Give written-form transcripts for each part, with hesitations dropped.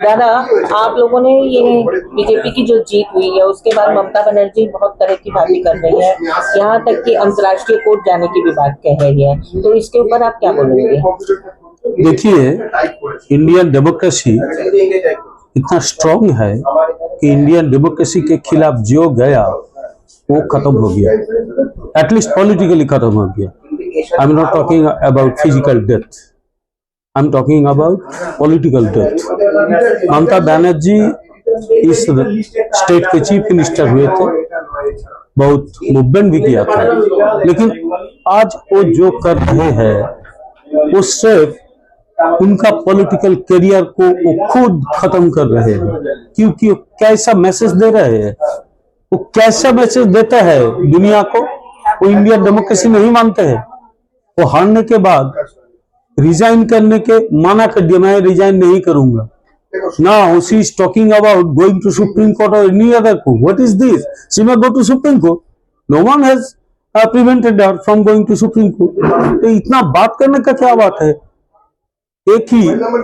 दादा, आप लोगों ने ये बीजेपी की जो जीत हुई है उसके बाद ममता बनर्जी बहुत तरह की बातें कर रही है, यहाँ तक कि अंतर्राष्ट्रीय कोर्ट जाने की भी बात कह रही है, तो इसके ऊपर आप क्या बोलेंगे? देखिए, इंडियन डेमोक्रेसी इतना स्ट्रांग है कि इंडियन डेमोक्रेसी के खिलाफ जो गया वो खत्म हो गया, एटलीस्ट पॉलिटिकली खत्म हो गया। I am not talking about physical death, I am talking about political death. Mamata Banerjee इस स्टेट के चीफ मिनिस्टर हुए थे, बहुत मूवमेंट भी किया था, लेकिन आज वो जो कर रहे हैं वो सिर्फ उनका पॉलिटिकल करियर को वो खुद खत्म कर रहे हैं। क्योंकि वो कैसा मैसेज दे रहे हैं, वो कैसा मैसेज देता है दुनिया को। वो इंडियन डेमोक्रेसी नहीं मानते हैं। वो हारने के बाद रिजाइन करने के माना कर दिया, मैं रिजाइन नहीं करूंगा। Now she is talking about going to Supreme Court or any other court. What is this? She may go to Supreme Court. No one has prevented her from going to Supreme Court. तो इतना बात करने का क्या बात है? एक ही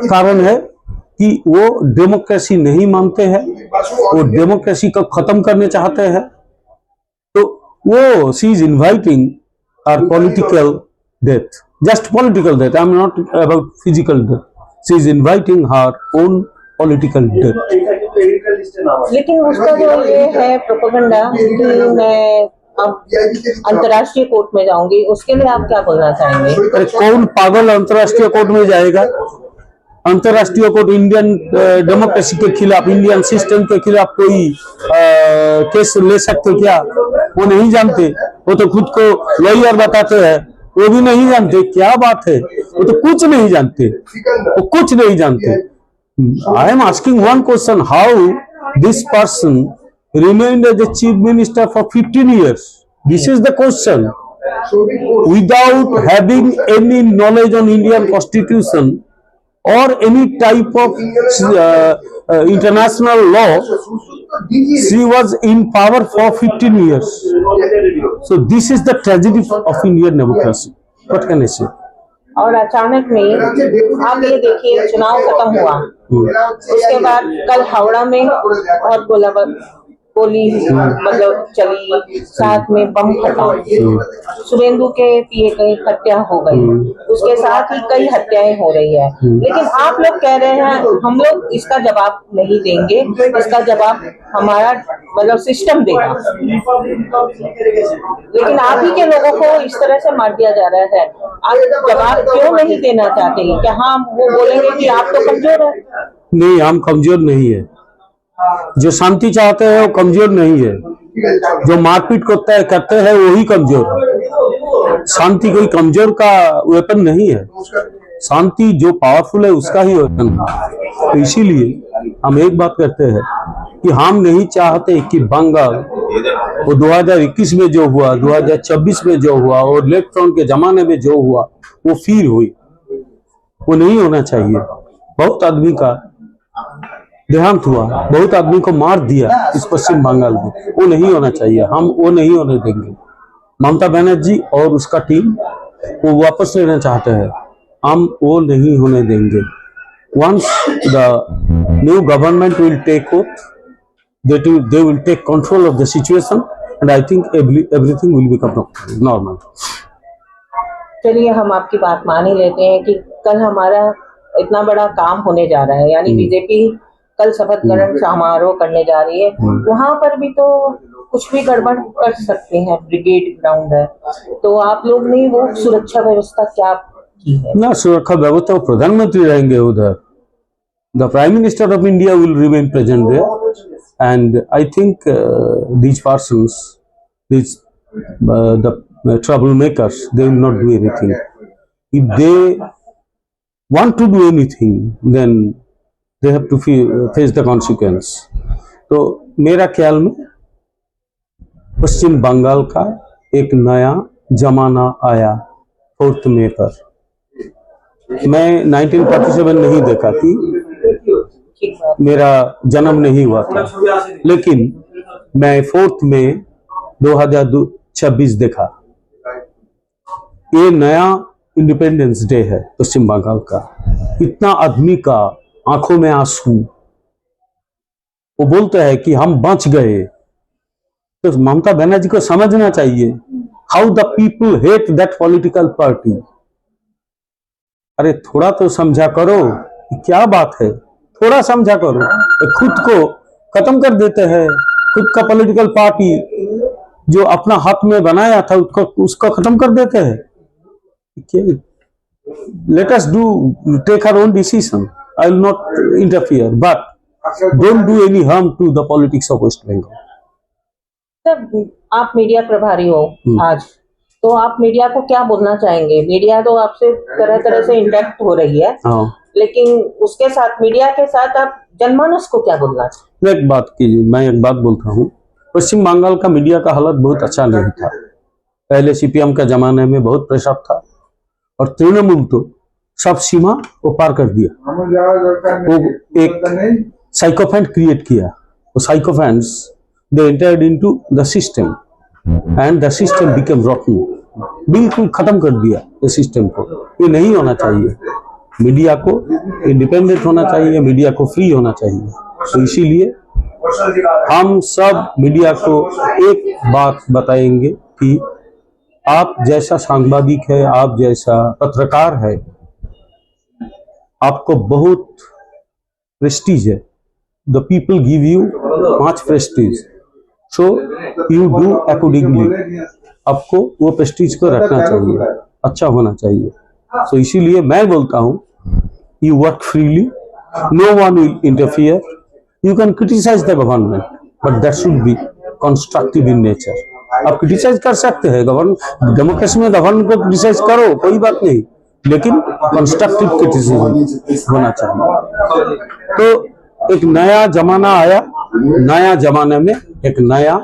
कारण है कि वो डेमोक्रेसी नहीं मानते हैं, वो डेमोक्रेसी को खत्म करने चाहते हैं। तो वो she is inviting our political death, just political death. I am not about physical death. She is inviting her own political death. लेकिन उसका जो ये है प्रोपेगेंडा कि मैं अब अंतर्राष्ट्रीय कोर्ट में जाऊंगी, उसके लिए आप क्या बोलना चाहेंगे? अरे कौन पागल अंतर्राष्ट्रीय कोर्ट में जाएगा? अंतर्राष्ट्रीय कोर्ट इंडियन डेमोक्रेसी के खिलाफ, इंडियन सिस्टम के खिलाफ कोई केस ले सकते क्या? वो नहीं जानते। वो तो खुद को लॉयर बताते हैं, वो भी नहीं जानते। क्या बात है? वो तो कुछ नहीं जानते, वो कुछ नहीं जानते। I am asking one question, how this person remained as a chief minister for 15 years? This is the question. Without having any knowledge on Indian constitution or any type of international law, she was in power for 15 years. So this is the tragedy of Indian democracy. What can I say? और अचानक में आप ये देखिए, चुनाव खत्म हुआ, उसके बाद कल हावड़ा में और गोली मतलब चली, साथ में बम फटा, शुभेंदु के पिए कई हत्या हो गई, उसके साथ ही कई हत्याएं हो रही है। लेकिन आप लोग कह रहे हैं हम लोग इसका जवाब नहीं देंगे, इसका जवाब हमारा मतलब सिस्टम देगा। लेकिन आप ही के लोगों को इस तरह से मार दिया जा रहा है, आप जवाब क्यों नहीं देना चाहते? क्या हम वो बोलेंगे कि आप तो कमजोर है? नहीं, हम कमजोर नहीं है। जो शांति चाहते हैं वो कमजोर नहीं है, जो मारपीट करते हैं वही कमजोर है। शांति कोई कमजोर का वेपन नहीं है, शांति जो पावरफुल है उसका ही वेपन है। तो इसीलिए हम एक बात करते हैं कि हम नहीं चाहते कि बंगाल वो 2021 में जो हुआ, 2026 में जो हुआ और लेफ्ट फ्रंट के जमाने में जो हुआ वो फिर हुई। वो नहीं होना चाहिए। बहुत आदमी का देहांत हुआ, बहुत आदमी को मार दिया इस पश्चिम बंगाल में, वो नहीं होना चाहिए। हम वो नहीं होने देंगे। ममता बनर्जी और उसका टीम वो वापस लेना चाहते हैं, हम वो नहीं होने देंगे। Once the new government will take oath, they will take control of the situation and I think everything will become normal. चलिए, हम आपकी बात मान ही लेते हैं कि कल हमारा इतना बड़ा काम होने जा रहा है, यानी बीजेपी कल शपथ ग्रहण समारोह करने जा रही है। वहां पर भी तो कुछ भी गड़बड़ कर सकते हैं, ब्रिगेड ग्राउंड है, तो आप लोग ने वो सुरक्षा व्यवस्था क्या की है? ना, सुरक्षा व्यवस्था प्रधानमंत्री रहेंगे उधर। The prime minister of India will remain present there and I think these persons, the troublemakers, they will not do anything. If they want to do anything, then they have to face the consequence. तो मेरा ख्याल में पश्चिम बंगाल का एक नया जमाना आया 4 मई पर। मैं 1947 नहीं देखा थी, मेरा जन्म नहीं हुआ था, लेकिन मैं 4 मई 2026 देखा। ये नया इंडिपेंडेंस डे है पश्चिम बंगाल का। इतना आदमी का आंखों में आंसू, वो बोलते हैं कि हम बच गए, तो ममता बनर्जी को समझना चाहिए how the people hate that political party. अरे थोड़ा तो समझा करो, क्या बात है, थोड़ा समझा करो। खुद को खत्म कर देते हैं, खुद का पॉलिटिकल पार्टी जो अपना हाथ में बनाया था उसको खत्म कर देते हैं। Let us do take our own decision, I will not interfere, but don't do any harm to the politics of West Bengal. Sir, आप मीडिया प्रभारी हो आज, तो आप मीडिया को क्या बोलना चाहेंगे? मीडिया तो आपसे तरह तरह से इंटरेक्ट हो रही है, लेकिन उसके साथ, मीडिया के साथ आप जनमानस को क्या बोलना चाहेंगे? मैं एक बात बोलता हूँ, पश्चिम बंगाल का मीडिया का हालत बहुत अच्छा नहीं था। पहले सीपीएम का जमाने में बहुत प्रेशर था, और तृणमूल तो सब सीमा वो पार कर दिया। वो एक साइकोफैंट क्रिएट किया, वो sycophants they entered into the system and the system became rotten. बिल्कुल खत्म कर दिया ये सिस्टम को। ये नहीं होना चाहिए। मीडिया को इंडिपेंडेंट होना चाहिए, मीडिया को फ्री होना चाहिए। तो इसीलिए हम सब मीडिया को एक बात बताएंगे कि आप जैसा सांबादिक है, आप जैसा पत्रकार है, आपको बहुत प्रेस्टीज है। The people give you much Prestige, so you do accordingly. आपको वो प्रेस्टीज को रखना चाहिए, अच्छा होना चाहिए। तो इसीलिए मैं बोलता हूँ, you work freely, no one will interfere. You can criticize the government, but that should be constructive in nature. आप क्रिटिसाइज कर सकते हैं गवर्नमेंट, डेमोक्रेसी में गवर्नमेंट को क्रिटिसाइज करो, कोई बात नहीं, लेकिन कंस्ट्रक्टिव क्रिटिसिज्म होना चाहिए। तो एक नया जमाना आया, नया जमाने में एक नया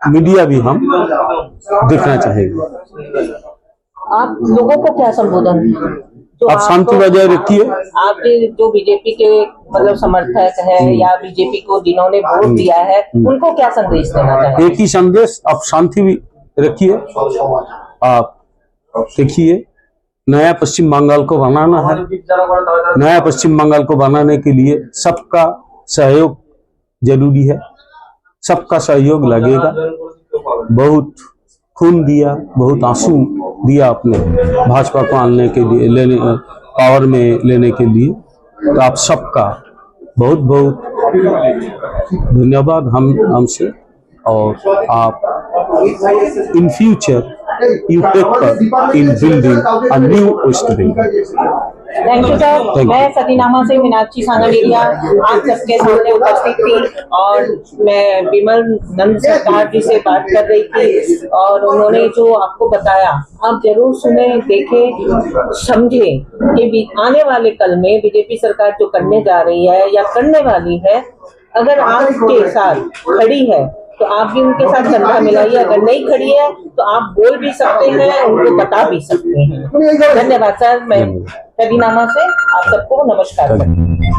मीडिया भी हम देखना चाहेंगे। आप लोगों को क्या संबोधन, आप शांति बजाय रखिए। आप जो बीजेपी के मतलब समर्थक है या बीजेपी को जिन्होंने वोट दिया है, उनको क्या संदेश देना चाहेंगे? एक ही संदेश, आप शांति भी रखिए। आप देखिए, नया पश्चिम बंगाल को बनाना है। नया पश्चिम बंगाल को बनाने के लिए सबका सहयोग जरूरी है, सबका सहयोग लगेगा। बहुत खून दिया, बहुत आंसू दिया आपने भाजपा को आने के लिए, पावर में लेने के लिए। तो आप सबका बहुत बहुत धन्यवाद हमसे। और आप in future you take part in building a new West Bengal. Thank you sir. मैं सतीनामा से मीनाक्षी सानावेलिया आप सबके सामने उपस्थित थी, और मैं विमल नंद सरकार जी से बात कर रही थी, और उन्होंने जो आपको बताया आप जरूर सुने, देखें, समझे कि आने वाले कल में बीजेपी सरकार जो करने जा रही है या करने वाली है, अगर आपके साथ खड़ी है तो आप भी उनके साथ कंधा मिलाइए। अगर नहीं खड़ी है तो आप बोल भी सकते हैं, उनको बता भी सकते हैं। धन्यवाद सर। मैं सतीनामा से आप सबको नमस्कार करती हूँ।